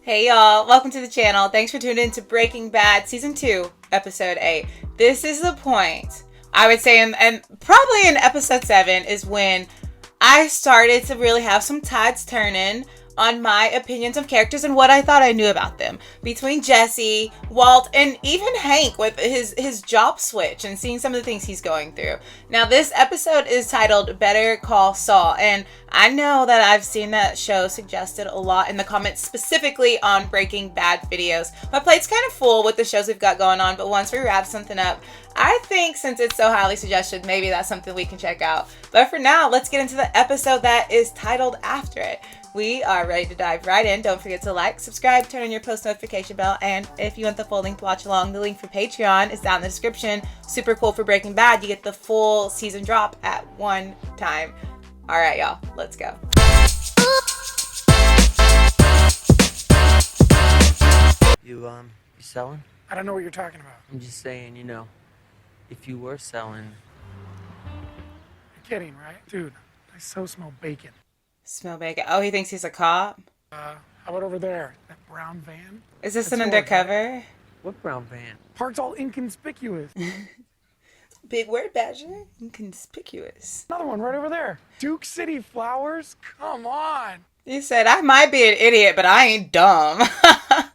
Hey y'all, welcome to the channel. Thanks for tuning in to Breaking Bad Season 2, Episode 8. This is the point, I would say, and probably in Episode 7 is when I started to really have some tides turning on my opinions of characters and what I thought I knew about them. Between Jesse, Walt, and even Hank with his job switch and seeing some of the things he's going through. Now, this episode is titled Better Call Saul, and I know that I've seen that show suggested a lot in the comments, specifically on Breaking Bad videos. My plate's kind of full with the shows we've got going on, but once we wrap something up, I think since it's so highly suggested, maybe that's something we can check out. But for now, let's get into the episode that is titled after it. We are ready to dive right in. Don't forget to like, subscribe, turn on your post notification bell, and if you want the full length to watch along, the link for Patreon is down in the description. Super cool for Breaking Bad. You get the full season drop at one time. All right, y'all, let's go. You selling? I don't know what you're talking about. I'm just saying, if you were selling. You're kidding, right? Dude, I so smell bacon. Smell bacon. Oh, he thinks he's a cop? How about over there? That brown van? Is this That's an yours, undercover? right? What brown van? Parked all inconspicuous. Big word, Badger. Inconspicuous. Another one right over there. Duke City Flowers? Come on. You said, I might be an idiot, but I ain't dumb. I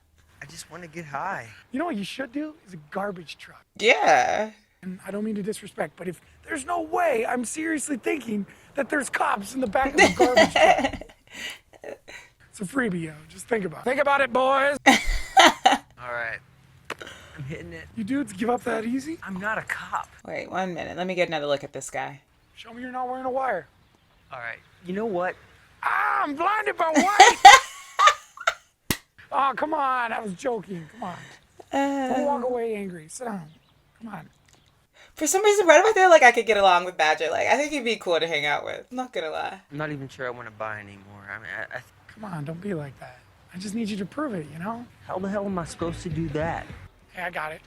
just want to get high. You know what you should do? Is a garbage truck. Yeah. And I don't mean to disrespect, but if there's no way I'm seriously thinking that there's cops in the back of the garbage truck. It's a freebie, yo. Just think about it. Think about it, boys. All right. I'm hitting it. You dudes give up that easy? I'm not a cop. Wait, 1 minute. Let me get another look at this guy. Show me you're not wearing a wire. All right. You know what? Ah, I'm blinded by white. Oh, come on. I was joking. Come on. Don't walk away angry. Sit down. Come on. For some reason, right about there, like, I could get along with Badger. Like, I think he'd be cool to hang out with. I'm not gonna lie. I'm not even sure I want to buy anymore. I mean, Come on, don't be like that. I just need you to prove it, you know? how the hell am I supposed to do that? Hey, I got it.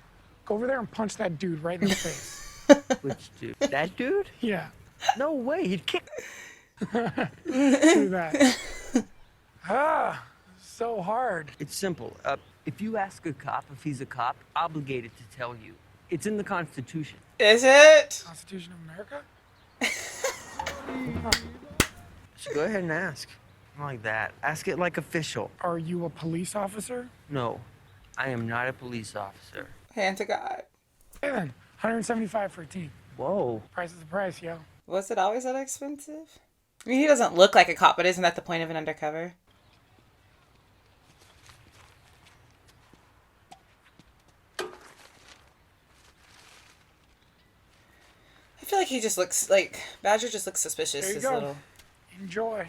Go over there and punch that dude right in the face. Which dude? That dude? Yeah. No way. He'd kick. Do that. Ah, so hard. It's simple. If you ask a cop if he's a cop, obligated to tell you. It's in the Constitution. Is it? Constitution of America? So go ahead and ask. Not like that. Ask it like official. Are you a police officer? No, I am not a police officer. Hand to God. Hey then, 175 for a team. Whoa. Price is the price, yo. Was it always that expensive? I mean, he doesn't look like a cop, but isn't that the point of an undercover? I feel like he just looks like Badger just looks suspicious. There you His go. little. Enjoy.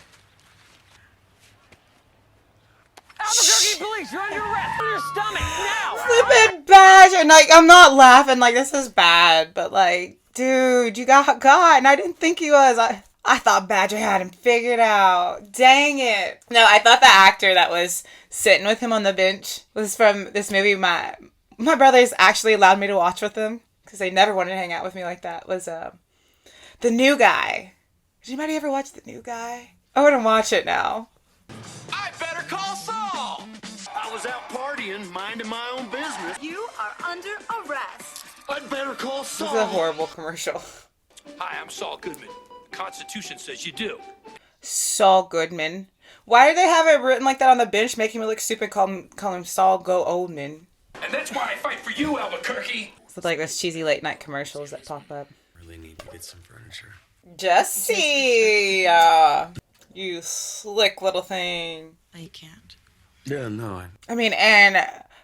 Albuquerque police, you're under arrest. On your stomach now. Flippin' Badger, and like I'm not laughing like this is bad, but like, dude, you got caught, and I didn't think he was. I thought Badger had him figured out. Dang it! No, I thought the actor that was sitting with him on the bench was from this movie. My brothers actually allowed me to watch with them because they never wanted to hang out with me like that. Was The New Guy. Did anybody ever watch The New Guy? I want to watch it now. I better call Saul. I was out partying, minding my own business. You are under arrest. I'd better call Saul. This is a horrible commercial. Hi, I'm Saul Goodman. The Constitution says you do. Saul Goodman. Why do they have it written like that on the bench, making me look stupid? Call him Saul Go Oldman. And that's why I fight for you, Albuquerque. It's like those cheesy late night commercials that pop up. Really need to get some furniture. Jesse, you slick little thing. No, you can't. Yeah, no. I mean, and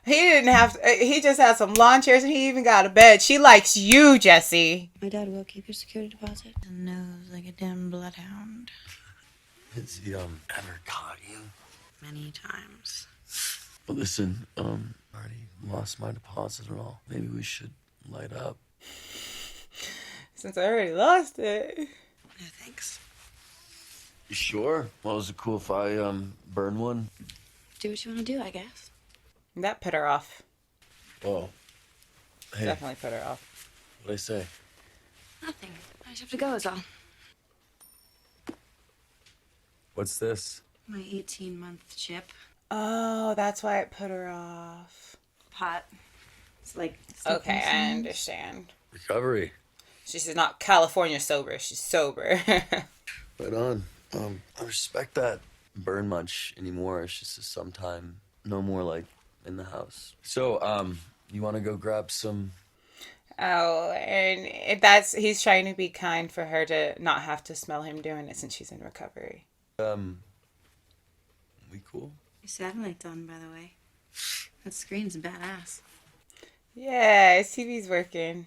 he didn't have. He just had some lawn chairs, and he even got a bed. She likes you, Jesse. My dad will keep your security deposit. And nose like a damn bloodhound. Has he ever caught you? Many times. Well, listen, already lost my deposit and all. Maybe we should light up. Since I already lost it. No thanks. You sure? Well, is it cool if I burn one? Do what you want to do, I guess. That put her off. Oh, hey, Definitely put her off. what'd I say? Nothing. I just have to go, is all. What's this? My 18-month chip. Oh, that's why it put her off. Hot. It's like Okay, I understand. Recovery. She's not California sober. She's sober. Right on. I respect that. Burn much anymore. It's just sometime. No more like in the house. So, you want to go grab some? Oh, and he's trying to be kind for her to not have to smell him doing it since she's in recovery. We cool? Your satellite's on, by the way. That screen's badass. Yeah, TV's working.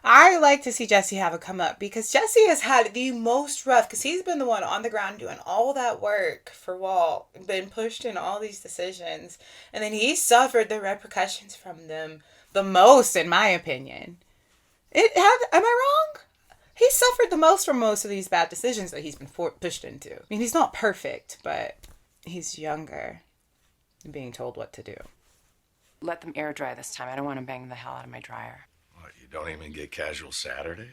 I like to see Jesse have a come up because Jesse has had the most rough, because he's been the one on the ground doing all that work for Walt, been pushed in all these decisions, and then he suffered the repercussions from them the most, in my opinion. Am I wrong? He suffered the most from most of these bad decisions that he's been pushed into. I mean, he's not perfect, but he's younger and being told what to do. Let them air dry this time. I don't want to bang the hell out of my dryer. What, you don't even get casual Saturday?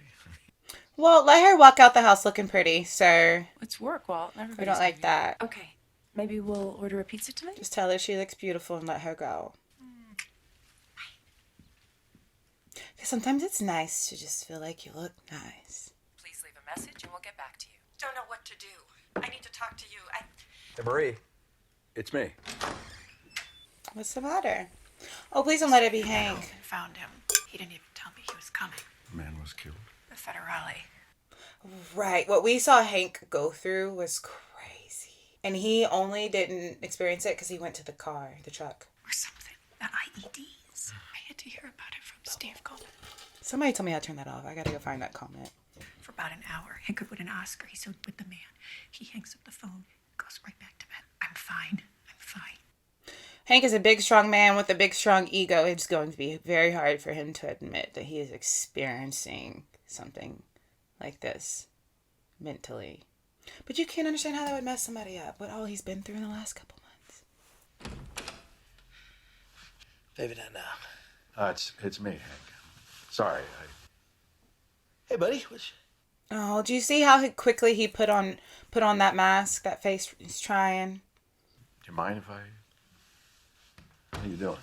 Well, let her walk out the house looking pretty, sir. It's work, Walt. We don't like that. Okay. Maybe we'll order a pizza tonight? Just tell her she looks beautiful and let her go. Because sometimes it's nice to just feel like you look nice. Please leave a message and we'll get back to you. Don't know what to do. I need to talk to you. Hey, Marie. It's me. What's the matter? Oh, please don't let it be Hank. Found him. He didn't even tell me he was coming. The man was killed. The federale. Right. What we saw Hank go through was crazy. And he only didn't experience it because he went to the truck. Or something. The IEDs. I had to hear about it from Steve Goldman. Somebody told me how to turn that off. I gotta go find that comment. For about an hour. Hank could win an Oscar. He's so with the man. He hangs up the phone, goes right back to bed. I'm fine. Hank is a big, strong man with a big, strong ego. It's going to be very hard for him to admit that he is experiencing something like this mentally. But you can't understand how that would mess somebody up. What all he's been through in the last couple months. David, and It's me, Hank. Sorry. hey, buddy. Oh, do you see how quickly he put on that mask, that face he's trying? Do you mind if I... What are you doing?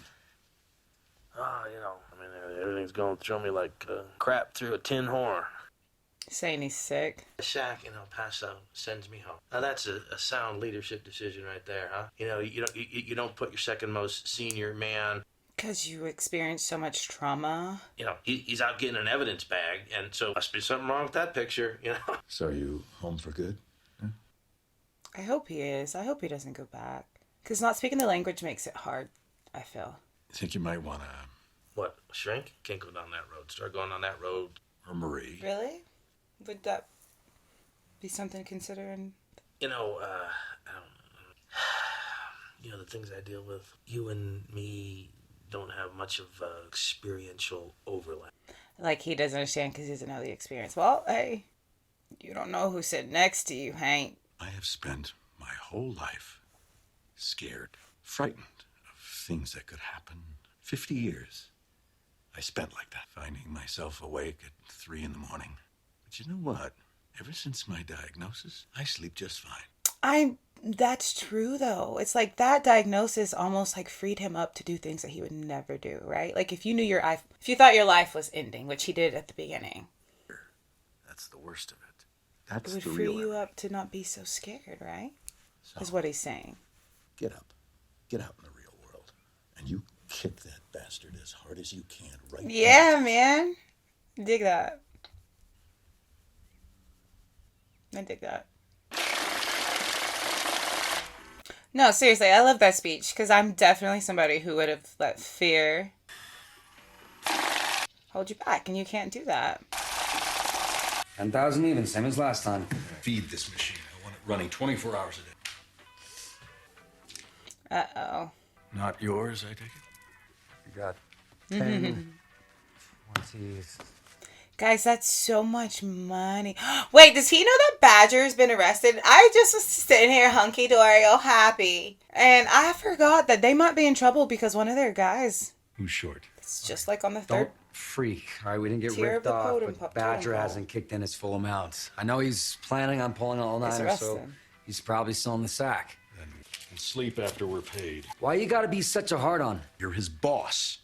Everything's going through me like crap through a tin horn. Saying he's sick. Shaq in El Paso sends me home. Now that's a sound leadership decision right there, huh? You don't put your second most senior man. Because you experienced so much trauma. He's out getting an evidence bag, and so must be something wrong with that picture, So are you home for good? Yeah? I hope he is. I hope he doesn't go back. Because not speaking the language makes it hard, I feel. I think you might want to... What, shrink? Can't go down that road. Start going on that road. Or Marie. Really? Would that be something to consider? I don't know. The things I deal with, you and me don't have much of experiential overlap. Like he doesn't understand because he doesn't know the experience. Well, hey, you don't know who's sitting next to you, Hank. I have spent my whole life scared, frightened of things that could happen. 50 years I spent like that, finding myself awake at 3 a.m. But you know what? Ever since my diagnosis, I sleep just fine. That's true though. It's like that diagnosis almost like freed him up to do things that he would never do, right? Like if you thought your life was ending, which he did at the beginning. That's the worst of it. That's It would the free real you end. up to not be so scared, right? So, Is what he's saying. get up. Get out in the real world. And you kick that bastard as hard as you can right Yeah, now. man. Dig that. I dig that. No, seriously, I love that speech because I'm definitely somebody who would have let fear hold you back, and you can't do that. 10,000 even, same as last time. Feed this machine. I want it running 24 hours a day. Uh-oh. Not yours, I take it? You got 10 onesies. Guys, that's so much money. Wait, does he know that Badger's been arrested? I just was sitting here hunky-dory, all happy. And I forgot that they might be in trouble because one of their guys... Who's short? It's just like on the Don't third... freak, all right? We didn't get tier of ripped the off, totem but Badger pole. hasn't kicked in his full amount. I know he's planning on pulling an all-nighter, arrest so him. he's probably still in the sack. Then and sleep after we're paid. Why you gotta be such a hard-on? You're his boss.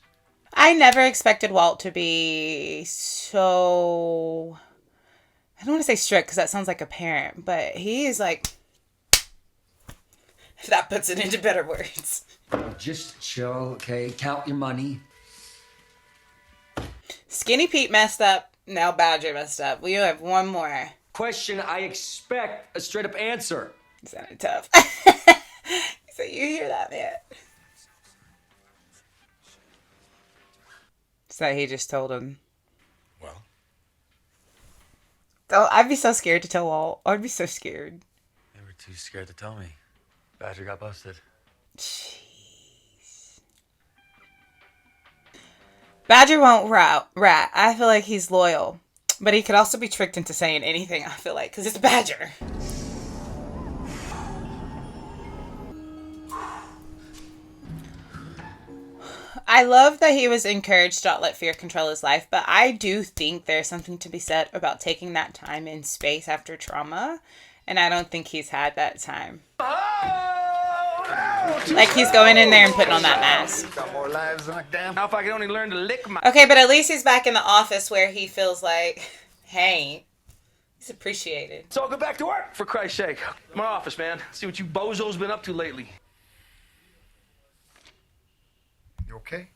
I never expected Walt to be so... I don't want to say strict because that sounds like a parent, but he is like... If that puts it into better words. Just chill, okay? Count your money. Skinny Pete messed up. Now Badger messed up. We have one more. Question, I expect a straight-up answer. It sounded tough. So you hear that, man? So he just told him. Well? Oh, I'd be so scared to tell Walt. I'd be so scared. They were too scared to tell me. Badger got busted. Jeez. Badger won't rat. I feel like he's loyal. But he could also be tricked into saying anything, I feel like, because it's Badger. I love that he was encouraged to not let fear control his life, but I do think there's something to be said about taking that time in space after trauma, and I don't think he's had that time. Like, he's going in there and putting on that mask. Got more lives than damn. Now if I could only learn to lick my... Okay, but at least he's back in the office where he feels like, hey, he's appreciated. So I'll go back to work, for Christ's sake. My office, man. See what you bozos been up to lately. You okay?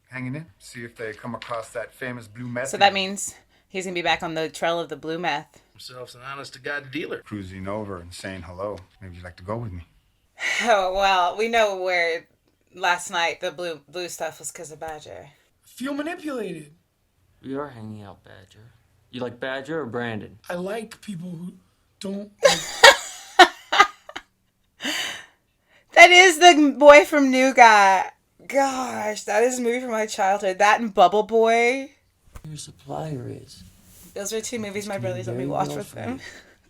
Hanging in? See if they come across that famous blue meth. So that means he's going to be back on the trail of the blue meth. Himself's an honest-to-God dealer. Cruising over and saying hello. Maybe you'd like to go with me. Oh, well, we know where last night the blue stuff was because of Badger. Feel manipulated. We are hanging out, Badger. You like Badger or Brandon? I like people who don't... That is the boy from New Guy. Gosh, that is a movie from my childhood. That and Bubble Boy. Your supplier is. Those are two movies my brothers let me watch with them.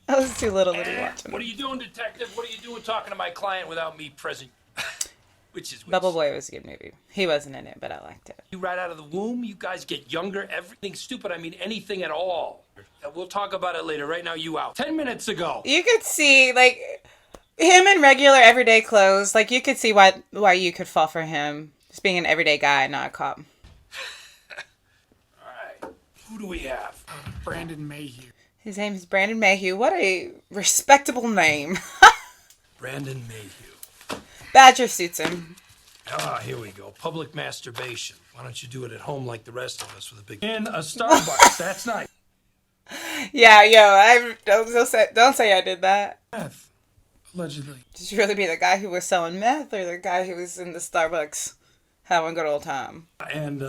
I was too little to be watching. What are you doing, detective? What are you doing talking to my client without me present? Which? Bubble Boy was a good movie. He wasn't in it, but I liked it. You right out of the womb, you guys get younger. Everything stupid, I mean anything at all. We'll talk about it later. Right now, you out. 10 minutes ago. You could see, like, him in regular everyday clothes. Like, you could see why you could fall for him. Just being an everyday guy, not a cop. All right. Who do we have? Brandon Mayhew. His name is Brandon Mayhew. What a respectable name. Brandon Mayhew. Badger suits him. Ah, here we go. Public masturbation. Why don't you do it at home like the rest of us with a big... In a Starbucks. That's nice. Yeah, yo, don't say I did that. Meth, allegedly. Did you really be the guy who was selling meth or the guy who was in the Starbucks having a good old time? And,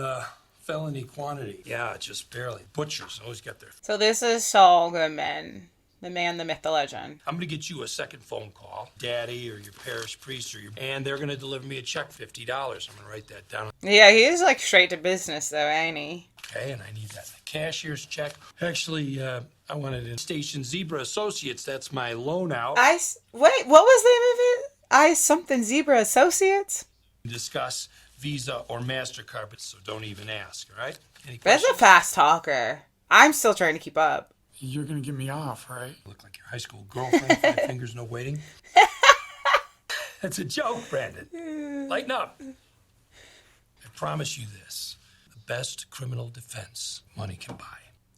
felony quantity. Yeah, just barely. Butchers always get there. So this is Saul Goodman, the man, the myth, the legend. I'm going to get you a second phone call. Daddy or your parish priest and they're going to deliver me a check, $50. I'm going to write that down. Yeah, he is like straight to business though, ain't he? Okay, and I need that in the cashier's check. Actually, I want it in Station Zebra Associates. That's my loan out. Wait, what was the name of it? Something Zebra Associates? Discuss Visa or MasterCard, but so don't even ask, all right? Any That's questions? a fast talker. I'm still trying to keep up. You're going to get me off, right? Look like your high school girlfriend, 5 fingers, no waiting. That's a joke, Brandon. Lighten up. I promise you this. The best criminal defense money can buy.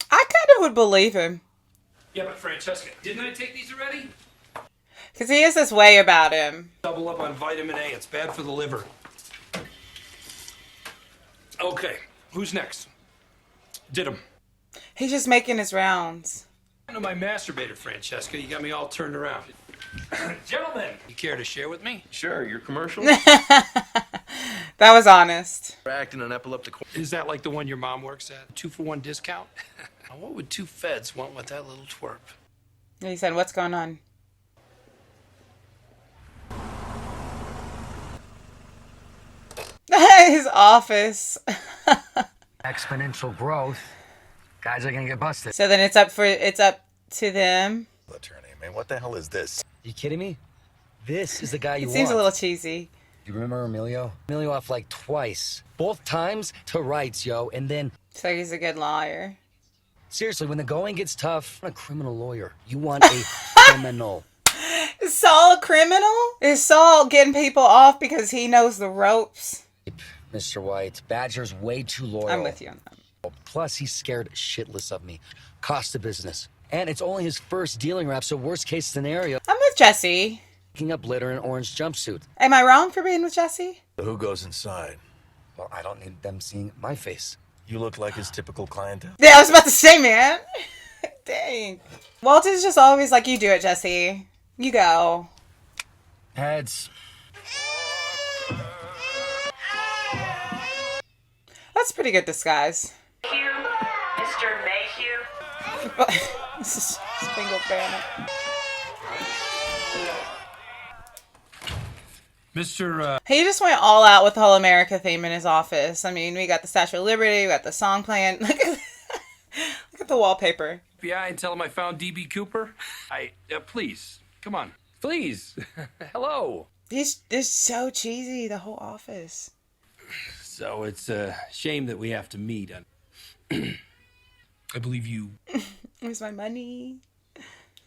I kind of would believe him. Yeah, but Francesca, didn't I take these already? Because he has this way about him. Double up on vitamin A. It's bad for the liver. Okay, who's next? Did him. He's just making his rounds. To my masturbator, Francesca. You got me all turned around. Gentlemen, you care to share with me? Sure, your commercial? That was honest. Acting an epileptic... Is that like the one your mom works at? 2-for-1 discount? Now, what would 2 feds want with that little twerp? And he said, what's going on? His office. Exponential growth. Guys are gonna get busted. So then it's up to them. Attorney, man, what the hell is this? You kidding me? This is the guy you It want. seems a little cheesy. You remember Emilio? Emilio off like twice. Both times to rights, yo. And then... So he's a good lawyer. Seriously, when the going gets tough, you want a criminal lawyer. You want a criminal. Is Saul a criminal? Is Saul getting people off because he knows the ropes? Mr. White, Badger's way too loyal. I'm with you on that. Plus, he's scared shitless of me. Cost of business. And it's only his first dealing rap, so worst case scenario. I'm with Jesse. Picking up litter in an orange jumpsuit. Am I wrong for being with Jesse? So who goes inside? Well, I don't need them seeing my face. You look like his typical clientele. Yeah, I was about to say, man. Dang. Walt is just always like, you do it, Jesse. You go. Heads. That's pretty good disguise. Mayhew, Mr. Mayhew. This is Spangled Banner. Mr. He just went all out with the whole America theme in his office. I mean, we got the Statue of Liberty, we got the song playing. Look at the wallpaper. FBI and tell him I found D.B. Cooper. Please, come on, please. Hello. He's so cheesy, the whole office. So it's a shame that we have to meet. I believe you. Where's my money?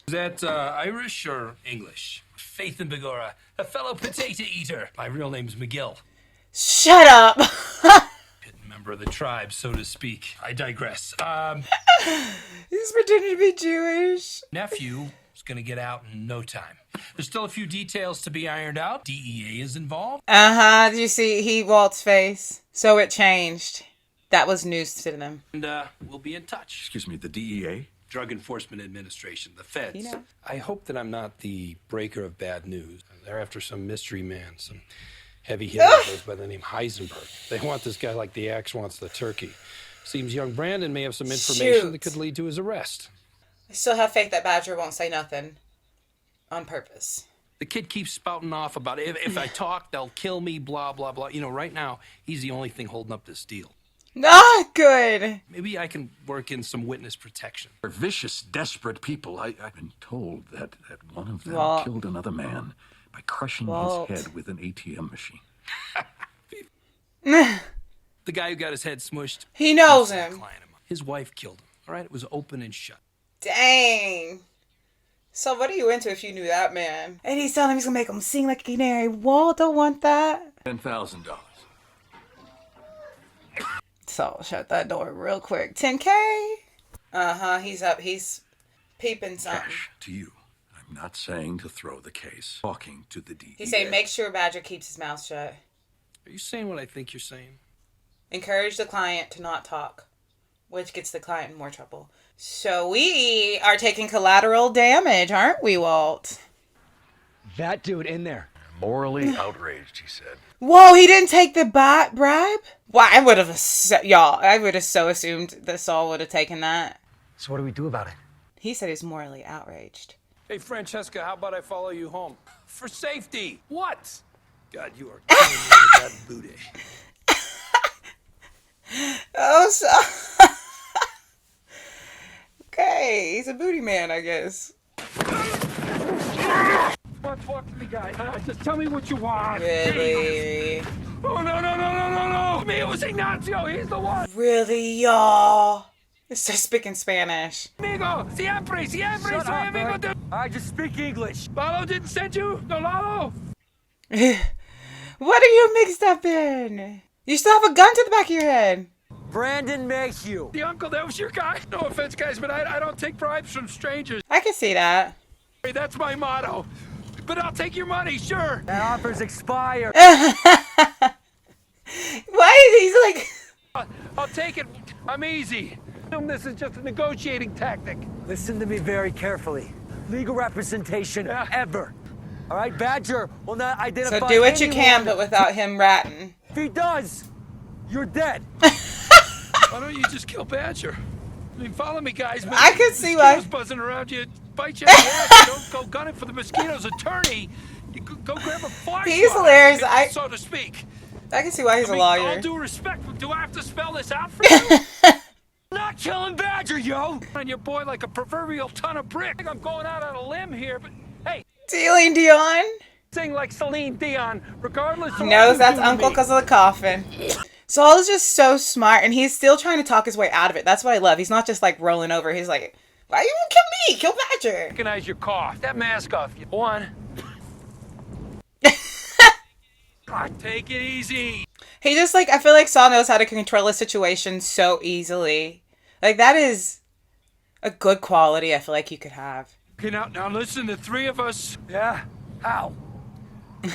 Is that Irish or English? Faith and Begora, a fellow potato eater. My real name's McGill. Shut up. Member of the tribe, so to speak. I digress. He's pretending to be Jewish. Nephew is gonna get out in no time. There's still a few details to be ironed out. DEA is involved. Did you see Walt's face? So it changed. That was news to them. And we'll be in touch. Excuse me, the DEA? Drug Enforcement Administration, the feds. You know. I hope that I'm not the breaker of bad news. They're after some mystery man, some heavy hitter goes by the name Heisenberg. They want this guy like the axe wants the turkey. Seems young Brandon may have some information that could lead to his arrest. I still have faith that Badger won't say nothing. On purpose. The kid keeps spouting off about if I talk, they'll kill me, blah, blah, blah. You know, right now, he's the only thing holding up this deal. Not good. Maybe I can work in some witness protection. They're vicious, desperate people. I've been told that one of them Walt. killed another man by crushing Walt. his head with an ATM machine. The guy who got his head smushed. He knows him. His wife killed him. All right, it was open and shut. Dang. So what are you into if you knew that man? And he's telling him he's gonna make him sing like a canary. Walt don't want that. $10,000. So shut that door real quick. 10K? He's up. He's peeping something. Cash to you. I'm not saying to throw the case. Talking to the DEA. He's saying make sure Badger keeps his mouth shut. Are you saying what I think you're saying? Encourage the client to not talk, which gets the client in more trouble. So we are taking collateral damage, aren't we, Walt? That dude in there. Morally outraged, he said. Whoa, he didn't take the bribe? Well, I would have so assumed that Saul would have taken that. So what do we do about it? He said he's morally outraged. Hey, Francesca, how about I follow you home? For safety. What? God, you are killing me with that booty. Oh, so... Okay, he's a booty man, I guess. Talk to me, guy. Just tell me what you want. Really? Oh, no. Me, it was Ignacio. He's the one. Really, y'all? They're speaking Spanish. Amigo, siempre, Shut soy up, amigo man. de... I just speak English. Lalo didn't send you? No, Lalo? What are you mixed up in? You still have a gun to the back of your head. Brandon Mayhew. The uncle, that was your guy? No offense, guys, but I don't take bribes from strangers. I can see that. Hey, that's my motto. But I'll take your money, sure. That offer's expired. Why is he like... I'll take it. I'm easy. This is just a negotiating tactic. Listen to me very carefully. Legal representation ever. All right, Badger will not identify So do what you anyone. can, but without him ratting. If he does, you're dead. Why don't you just kill Badger? I mean, follow me, guys. I could see why. Mosquitoes buzzing around you. Bite you in the ass. You don't go gunning for the mosquito's attorney. You go grab a flashlight. He's hilarious. So to speak. I can see why he's I mean, a lawyer. All due respect, but do I have to spell this out for you? Not killing Badger, yo. On your boy like a proverbial ton of brick. I think I'm going out on a limb here, but hey. Celine Dion? Sing like Celine Dion, regardless of He what knows you that's do to Uncle me. because of the coffin. Saul is just so smart, and he's still trying to talk his way out of it. That's what I love. He's not just like rolling over. He's like, why you gonna kill me? Kill Badger. Recognize your cough. That mask off. 1, Take it easy. He just, like, I feel like Saul knows how to control a situation so easily. Like, that is a good quality I feel like you could have. Okay, now listen, the three of us. Yeah? How?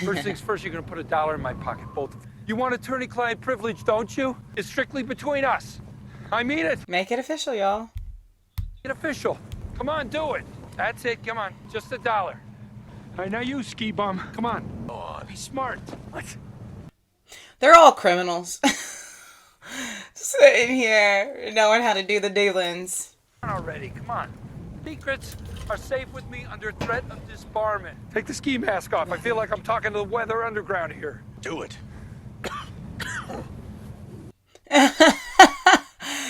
First things first, you're gonna put $1 in my pocket, both of you. You want attorney-client privilege, don't you? It's strictly between us. I mean it. Make it official, y'all. Make it official. Come on, do it. That's it, come on. Just $1. All right, now you, ski bum. Come on. Oh, be smart. What? They're all criminals. Sitting here, knowing how to do the dealings. Already, come on. Secrets are safe with me under threat of disbarment. Take the ski mask off. I feel like I'm talking to the Weather Underground here. Do it.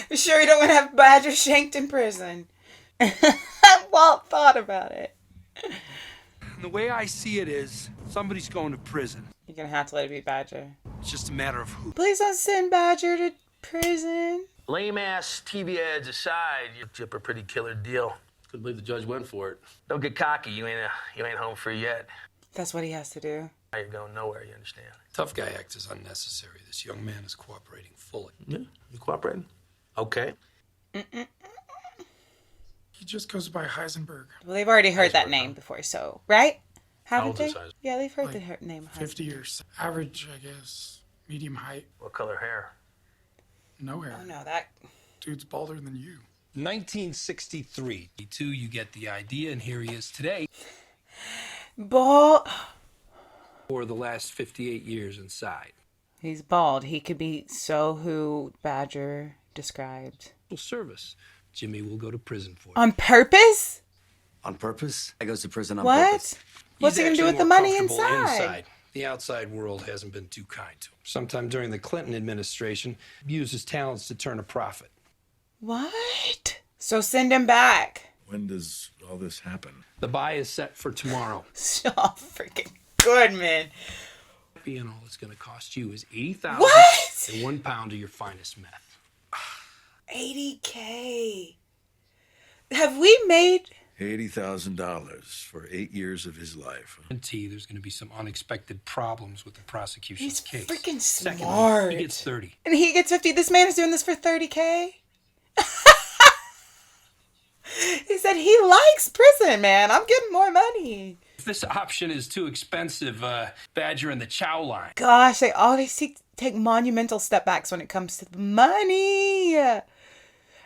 You sure you don't want to have Badger shanked in prison? Walt thought about it. And the way I see it is, somebody's going to prison. You're gonna have to let it be Badger. It's just a matter of who. Please don't send Badger to prison. Lame ass TV ads aside, you tip a pretty killer deal. Couldn't believe the judge went for it. Don't get cocky. You ain't home free yet. That's what he has to do. Now you're going nowhere. You understand? Tough guy act is unnecessary. This young man is cooperating fully. Yeah, you cooperating? Okay. He just goes by Heisenberg. Well, they've already heard that name before, so right? How Haven't old is they? Heisenberg? Yeah, they've heard Like the name. 50 years. Average, I guess. Medium height. What color hair? No hair. Oh no, that Dude's balder than you. 1963. You get the idea, and here he is today. bald. For the last 58 years inside. He's bald. He could be so who Badger described. Service. Jimmy will go to prison for it. On purpose? On purpose? I goes to prison on What? purpose. What's he gonna do with the money inside? The outside world hasn't been too kind to him. Sometime during the Clinton administration, used his talents to turn a profit. What? So send him back. When does all this happen? The buy is set for tomorrow. So freaking Goodman. And all it's going to cost you is $80,000 What? and 1 pound of your finest meth. $80K. Have we made $80,000 for 8 years of his life. Guarantee there's going to be some unexpected problems with the prosecution's He's case. freaking Secondly, smart. he gets 30. And he gets 50. This man is doing this for $30K. He said he likes prison, man. I'm getting more money. If this option is too expensive, Badger and the Chow line. Gosh, they always take monumental step backs when it comes to the money. And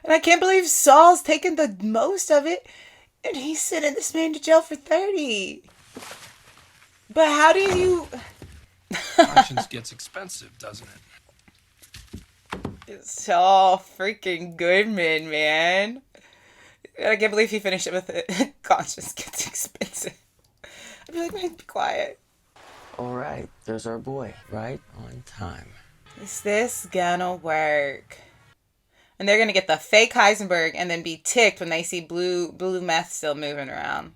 I can't believe Saul's taking the most of it. And he's sending this man to jail for 30. But how do you... Options gets expensive, doesn't it? It's so freaking Goodman, man. I can't believe he finished it with it. Conscience gets expensive. I'd be like, man, be quiet. All right, there's our boy, right on time. Is this gonna work? And they're gonna get the fake Heisenberg and then be ticked when they see blue meth still moving around.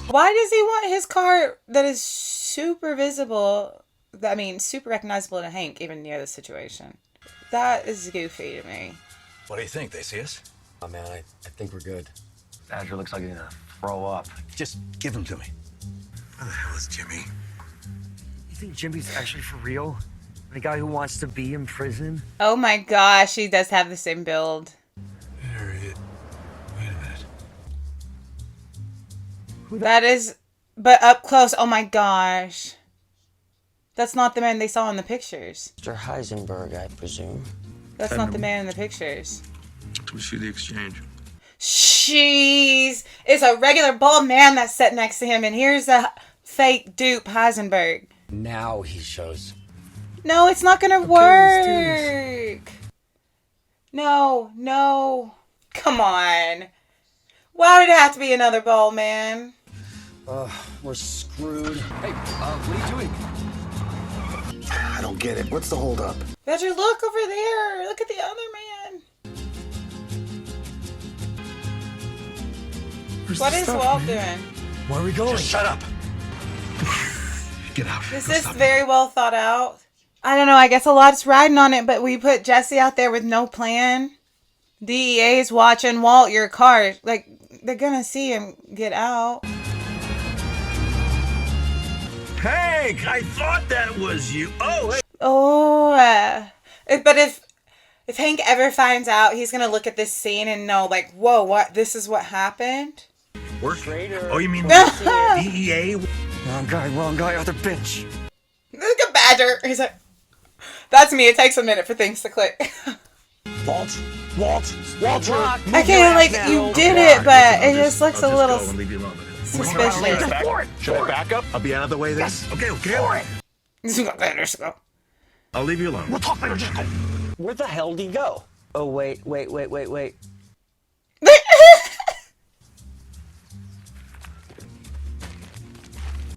Why does he want his car that is super visible, super recognizable to Hank, even near the situation? That is goofy to me. What do you think? They see us? Oh, man, I think we're good. Badger looks like he's gonna throw up. Just give him to me. Where the hell is Jimmy? You think Jimmy's actually for real? The guy who wants to be in prison? Oh my gosh, he does have the same build. There he is. Wait a minute. That is, but up close, oh my gosh. That's not the man they saw in the pictures. Mr. Heisenberg, I presume. That's not the man in the pictures. We see the exchange. Jeez. It's a regular bald man that's sitting next to him, and here's a fake dupe Heisenberg. Now he shows. No, it's not gonna work. No. Come on. Why did it have to be another bald man? We're screwed. Hey, what are you doing? I don't get it. What's the holdup? Badger, look over there. Look at the other man. What is Walt doing? Where are we going? Just shut up. Get out. Is this very well thought out? I don't know. I guess a lot's riding on it, but we put Jesse out there with no plan. DEA is watching. Walt, your car. Like, they're gonna see him get out. Hank, I thought that was you. Oh, hey. But if Hank ever finds out, he's gonna look at this scene and know, like, whoa, what? This is what happened? Work? Oh, you mean DEA? Wrong guy, other bitch. Look at Badger. He's like, that's me. It takes a minute for things to click. Walter. Okay, like, you did it, but it just looks a little suspicious. Should I back up? I'll be out of the way then. Yes. Okay. Let's go. I'll leave you alone. We'll talk later, just go. Where the hell did he go? Oh, wait.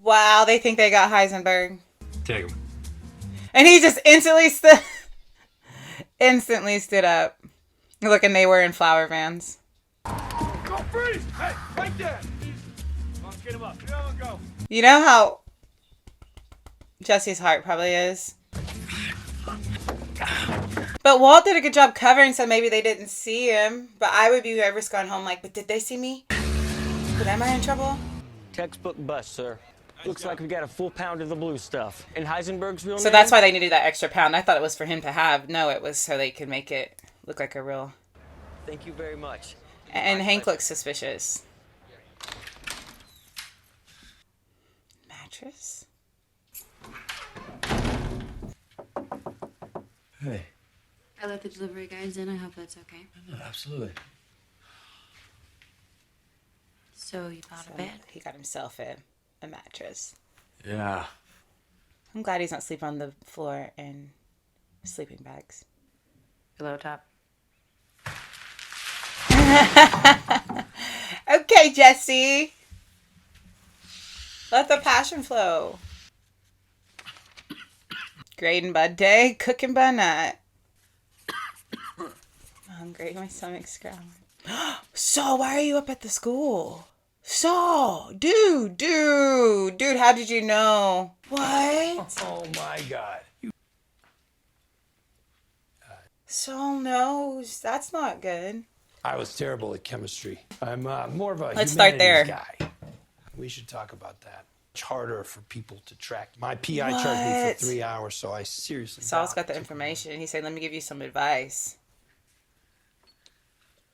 Wow, they think they got Heisenberg. Take him. And he just instantly stood up. Look, and they were in flower vans. Go freeze! Hey, right there! Get him up. Get him and go. You know how Jesse's heart probably is? But Walt did a good job covering, so maybe they didn't see him. But I would be nervous going home like, but did they see me? But am I in trouble? Textbook bust, sir. Looks like we got a full pound of the blue stuff. And Heisenberg's real name? So that's why they needed that extra pound. I thought it was for him to have. No, it was so they could make it look like a real... Thank you very much. And Hank looks suspicious. Mattress? Hey. I let the delivery guys in. I hope that's okay. No, absolutely. So you bought a bed? He got himself a mattress. Yeah. I'm glad he's not sleeping on the floor in sleeping bags. Pillow top. Okay, Jesse. Let the passion flow. Grading by day, cooking by night. I'm hungry. My stomach's growling. So, why are you up at the school? So, dude, how did you know? What? Oh my God. Saul knows. That's not good. I was terrible at chemistry. I'm more of a Let's start there. guy. We should talk about that. It's harder for people to track. My PI charged me for 3 hours, so I seriously... Saul's got the information. He said, let me give you some advice.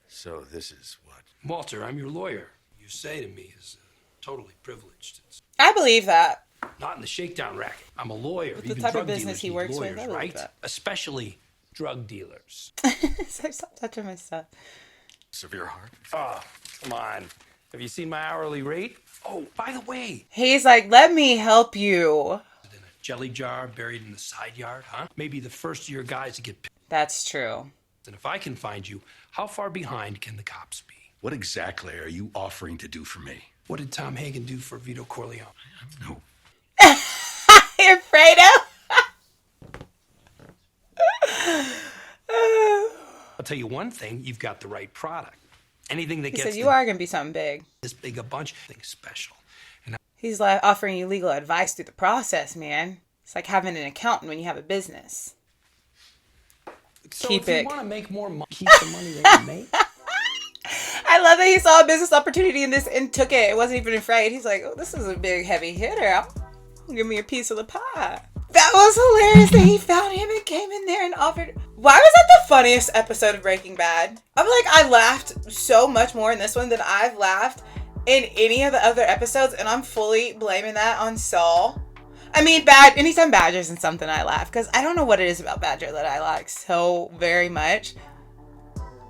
So this is what? Walter, I'm your lawyer. You say to me is totally privileged. It's I believe that. not in the shakedown racket. I'm a lawyer. With the Even type drug of business dealers he need works with, lawyers, I believe right? that. Especially drug dealers. So stop touching my stuff. Severe heart? Oh, come on. Have you seen my hourly rate? Oh, by the way. He's like, let me help you. In a jelly jar buried in the side yard, huh? Maybe the first year guys to get picked. That's true. And if I can find you, how far behind can the cops be? What exactly are you offering to do for me? What did Tom Hagen do for Vito Corleone? No. You're Fredo? I'll tell you one thing, you've got the right product. Anything that He gets said, you are going to be something big. this big a bunch, things special. And He's like offering you legal advice through the process, man. It's like having an accountant when you have a business. so Keep if it. you want to make more money, keep the money that you make. I love that he saw a business opportunity in this and took it. It wasn't even afraid. He's like, oh, this is a big heavy hitter. Give me a piece of the pie. That was hilarious that he found him and came in there and offered. Why was that the funniest episode of Breaking Bad? I'm like, I laughed so much more in this one than I've laughed in any of the other episodes, and I'm fully blaming that on Saul. I mean, anytime Badger's in something, I laugh, because I don't know what it is about Badger that I like so very much.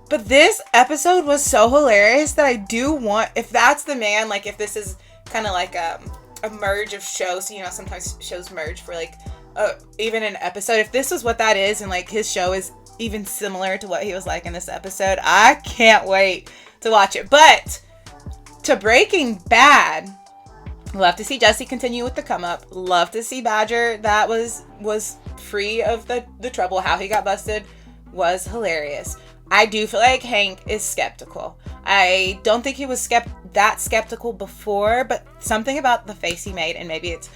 But this episode was so hilarious that I do want, if that's the man, like if this is kind of like a merge of shows, you know, sometimes shows merge for like even an episode. If this is what that is and like his show is even similar to what he was like in this episode, I can't wait to watch it. But to Breaking Bad, love to see Jesse continue with the come up. Love to see Badger that was free of the trouble. How he got busted was hilarious. I do feel like Hank is skeptical. I don't think he was that skeptical before, but something about the face he made, and maybe it's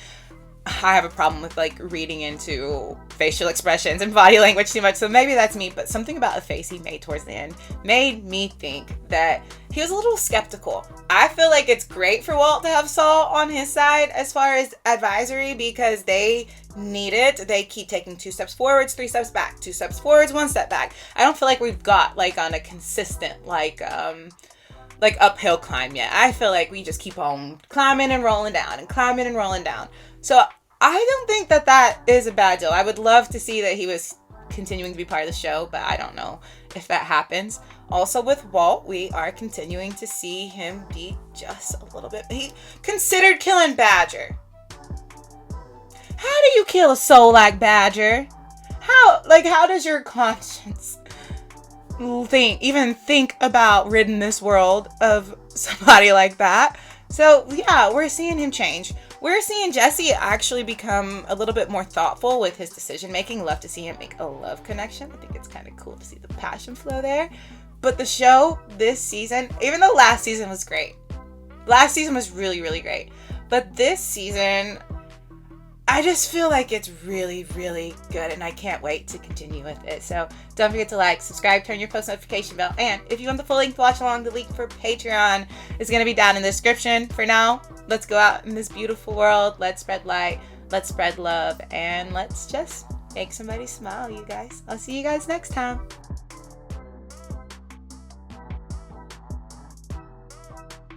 I have a problem with like reading into facial expressions and body language too much, so maybe that's me, but something about the face he made towards the end made me think that he was a little skeptical. I feel like it's great for Walt to have Saul on his side as far as advisory, because they need it. They keep taking 2 steps forwards, 3 steps back, 2 steps forwards, 1 step back. I don't feel like we've got like on a consistent like uphill climb yet. I feel like we just keep on climbing and rolling down and climbing and rolling down. So I don't think that that is a bad deal. I would love to see that he was continuing to be part of the show, but I don't know if that happens. Also with Walt, we are continuing to see him be just a little bit. He considered killing Badger. How do you kill a soul like Badger? How does your conscience even think about ridding this world of somebody like that? So yeah, we're seeing him change. We're seeing Jesse actually become a little bit more thoughtful with his decision making. Love to see him make a love connection. I think it's kind of cool to see the passion flow there. But the show this season, even though last season was great, last season was really, really great, but this season, I just feel like it's really, really good, and I can't wait to continue with it. So don't forget to like, subscribe, turn your post notification bell, and if you want the full link to watch along, the link for Patreon is going to be down in the description. For now, let's go out in this beautiful world. Let's spread light, let's spread love, and let's just make somebody smile, you guys. I'll see you guys next time.